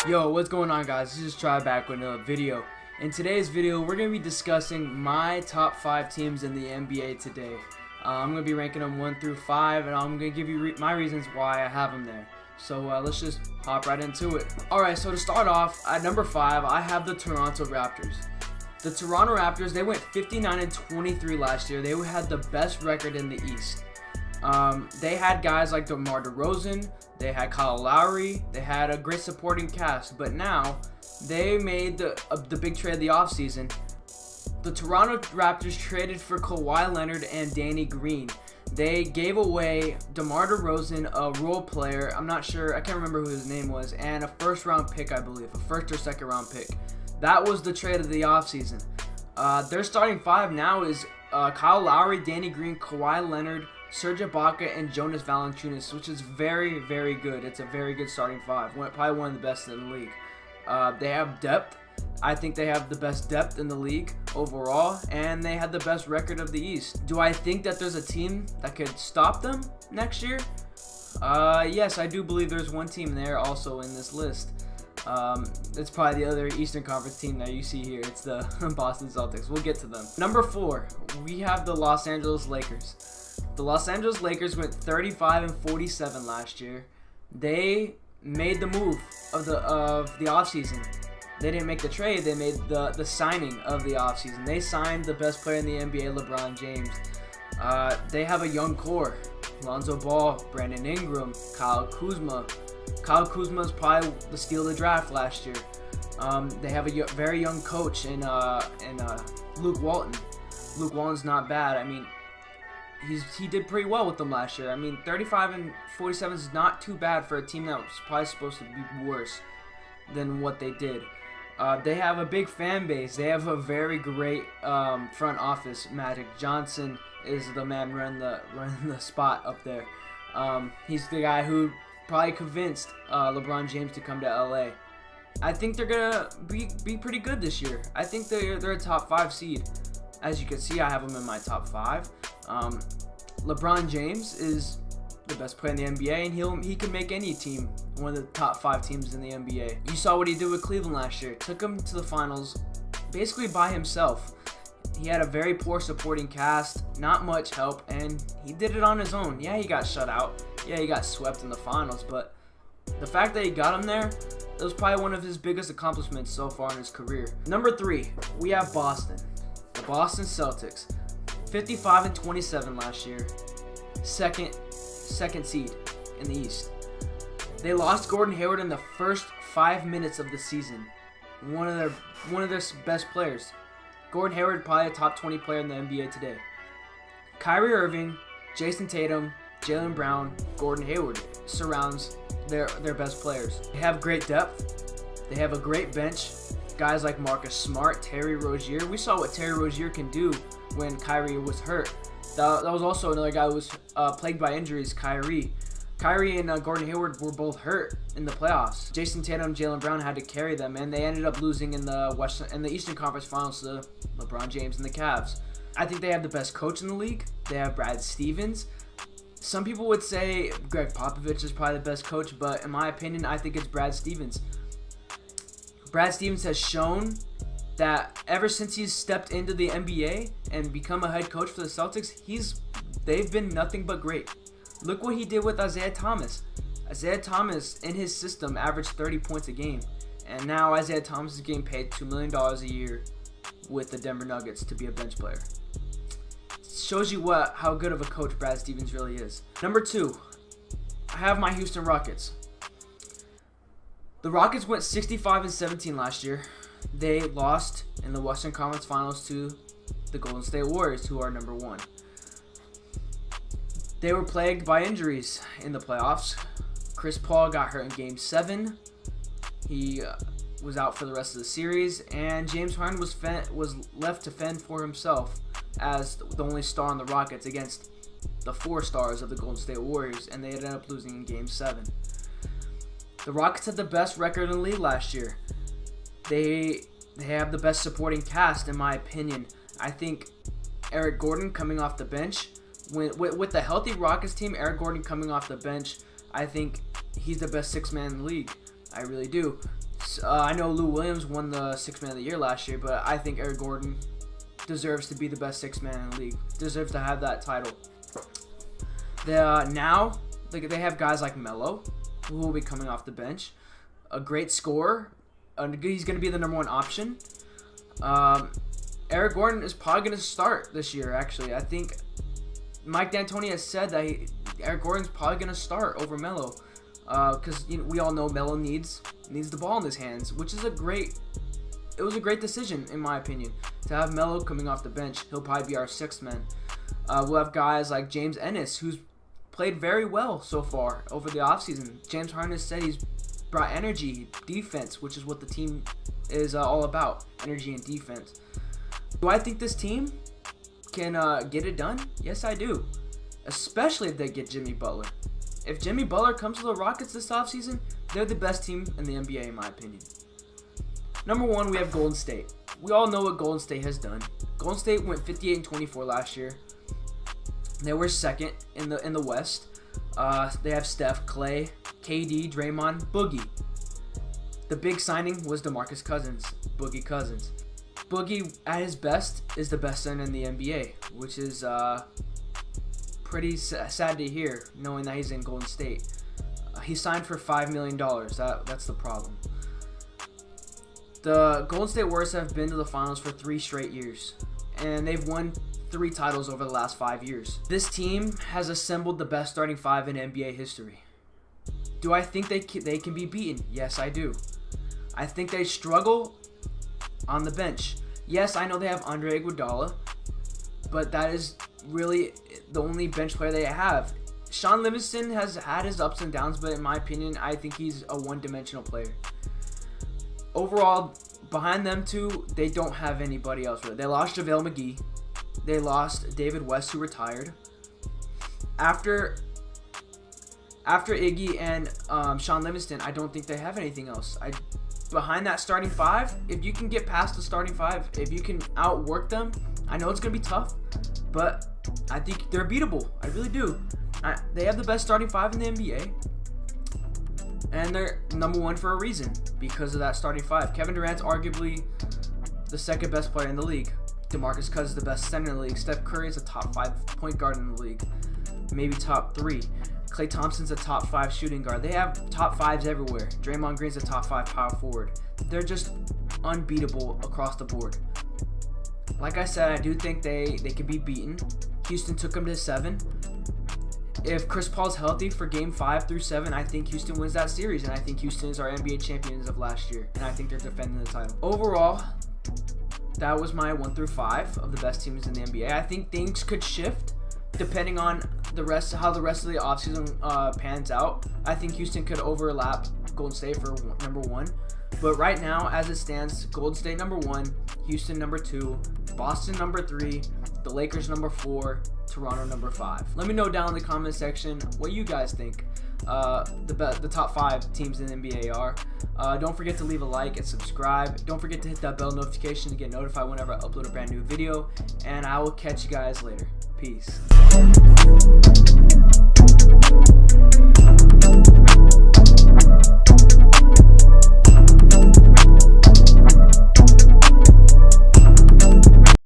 Yo, what's going on, guys? This is Try back with another video. In today's video, we're going to be discussing my top 5 teams in the NBA today. I'm going to be ranking them 1 through 5, and I'm going to give you my reasons why I have them there. So let's just hop right into it. Alright, so to start off, at number 5, I have the Toronto Raptors. The Toronto Raptors, they went 59-23 last year. They had the best record in the East. They had guys like DeMar DeRozan, they had Kyle Lowry, they had a great supporting cast, but now they made the big trade of the offseason. The Toronto Raptors traded for Kawhi Leonard and Danny Green. They gave away DeMar DeRozan, a role player, I'm not sure, I can't remember who his name was, and a first round pick, I believe, a first or second round pick. That was the trade of the offseason. Their starting 5 now is Kyle Lowry, Danny Green, Kawhi Leonard, Serge Ibaka, and Jonas Valanciunas, which is very, very good. It's a very good starting 5. Probably one of the best in the league. They have depth. I think they have the best depth in the league overall, and they had the best record of the East. Do I think that there's a team that could stop them next year? Yes, I do believe there's one team there also in this list. It's probably the other Eastern Conference team that you see here. It's the Boston Celtics. We'll get to them. Number 4, we have the Los Angeles Lakers. The Los Angeles Lakers went 35-47 last year. They made the move of the offseason. They didn't make the trade. They made the signing of the offseason. They signed the best player in the NBA, LeBron James. They have a young core. Lonzo Ball, Brandon Ingram, Kyle Kuzma. Kyle Kuzma is probably the steal of the draft last year. They have a very young coach in Luke Walton. Luke Walton's not bad. I mean, he did pretty well with them last year. I mean, 35-47 is not too bad for a team that was probably supposed to be worse than what they did. They have a big fan base. They have a very great front office. Magic Johnson is the man running the spot up there. He's the guy who probably convinced LeBron James to come to LA. I think they're gonna be pretty good this year. I think they're a top 5 seed. As you can see, I have them in my top 5. LeBron James is the best player in the NBA, and he can make any team one of the top 5 teams in the NBA. You saw what he did with Cleveland last year. Took him to the finals basically by himself. He had a very poor supporting cast, not much help, and he did it on his own. Yeah, he got shut out. Yeah, he got swept in the finals, but the fact that he got him there, it was probably one of his biggest accomplishments so far in his career. Number 3, we have Boston. The Boston Celtics. 55-27 last year. Second seed in the East. They lost Gordon Hayward in the first 5 minutes of the season. One of their best players. Gordon Hayward, probably a top 20 player in the NBA today. Kyrie Irving, Jason Tatum, Jaylen Brown, Gordon Hayward surrounds their best players. They have great depth. They have a great bench. Guys like Marcus Smart, Terry Rozier. We saw what Terry Rozier can do when Kyrie was hurt. That was also another guy who was plagued by injuries, Kyrie. Kyrie and Gordon Hayward were both hurt in the playoffs. Jason Tatum and Jaylen Brown had to carry them, and they ended up losing in the Eastern Conference Finals to LeBron James and the Cavs. I think they have the best coach in the league. They have Brad Stevens. Some people would say Greg Popovich is probably the best coach, but in my opinion, I think it's Brad Stevens. Brad Stevens has shown that ever since he's stepped into the NBA and become a head coach for the Celtics, they've been nothing but great. Look what he did with Isaiah Thomas. Isaiah Thomas, in his system, averaged 30 points a game. And now Isaiah Thomas is getting paid $2 million a year with the Denver Nuggets to be a bench player. Shows you how good of a coach Brad Stevens really is. Number 2, I have my Houston Rockets. The Rockets went 65-17 last year. They lost in the Western Conference Finals to the Golden State Warriors, who are number 1. They were plagued by injuries in the playoffs. Chris Paul got hurt in Game 7. He was out for the rest of the series, and James Harden was left to fend for himself as the only star on the Rockets against the 4 stars of the Golden State Warriors, and they ended up losing in Game 7. The Rockets had the best record in the league last year. They have the best supporting cast, in my opinion. I think Eric Gordon coming off the bench, with the healthy Rockets team, Eric Gordon coming off the bench, I think he's the best 6-man in the league. I really do. I know Lou Williams won the Sixth Man of the Year last year, but I think Eric Gordon deserves to be the best sixth man in the league. Deserves to have that title. Now they have guys like Melo, who will be coming off the bench, a great scorer. He's going to be the number 1 option. Eric Gordon is probably going to start this year. Actually, I think Mike D'Antoni has said that Eric Gordon's probably going to start over Melo, because we all know Melo needs the ball in his hands, which is it was a great decision in my opinion to have Melo coming off the bench. He'll probably be our 6th man. We'll have guys like James Ennis, who's played very well so far over the offseason. James Harden has said he's brought energy, defense, which is what the team is all about, energy and defense. Do I think this team can get it done? Yes, I do, especially if they get Jimmy Butler. If Jimmy Butler comes to the Rockets this offseason, they're the best team in the NBA in my opinion. Number 1, we have Golden State. We all know what Golden State has done. Golden State went 58-24 last year. They were 2nd in the West. They have Steph, Clay, KD, Draymond, Boogie. The big signing was DeMarcus Cousins, Boogie Cousins. Boogie, at his best, is the best center in the NBA, which is pretty sad to hear, knowing that he's in Golden State. He signed for $5 million. That's the problem. The Golden State Warriors have been to the finals for 3 straight years, and they've won 3 titles over the last 5 years. This team has assembled the best starting 5 in NBA history. Do I think they can be beaten? Yes, I do. I think they struggle on the bench. Yes, I know they have Andre Iguodala, but that is really the only bench player they have. Sean Livingston has had his ups and downs, but in my opinion, I think he's a one-dimensional player. Overall, behind them two, they don't have anybody else really. They lost JaVale McGee. They lost David West, who retired. After Iggy and Sean Livingston, I don't think they have anything else. Behind that starting 5, if you can get past the starting 5, if you can outwork them, I know it's going to be tough, but I think they're beatable. I really do. They have the best starting 5 in the NBA, and they're number 1 for a reason, because of that starting 5. Kevin Durant's arguably the 2nd best player in the league. DeMarcus Cousins is the best center in the league. Steph Curry is a top 5 point guard in the league, maybe top 3. Klay Thompson's a top 5 shooting guard. They have top 5s everywhere. Draymond Green's a top 5 power forward. They're just unbeatable across the board. Like I said, I do think they can be beaten. Houston took them to 7. If Chris Paul's healthy for game 5 through 7, I think Houston wins that series, and I think Houston is our NBA champions of last year, and I think they're defending the title. Overall, that was my 1 through 5 of the best teams in the NBA. I think things could shift depending on how the rest of the offseason pans out. I think Houston could overlap Golden State for number 1. But right now, as it stands, Golden State number 1, Houston number 2, Boston number 3, the Lakers number 4, Toronto number 5. Let me know down in the comment section what you guys think the top 5 teams in the NBA are. Don't forget to leave a like and subscribe. Don't forget to hit that bell notification to get notified whenever I upload a brand new video. And I will catch you guys later. Peace.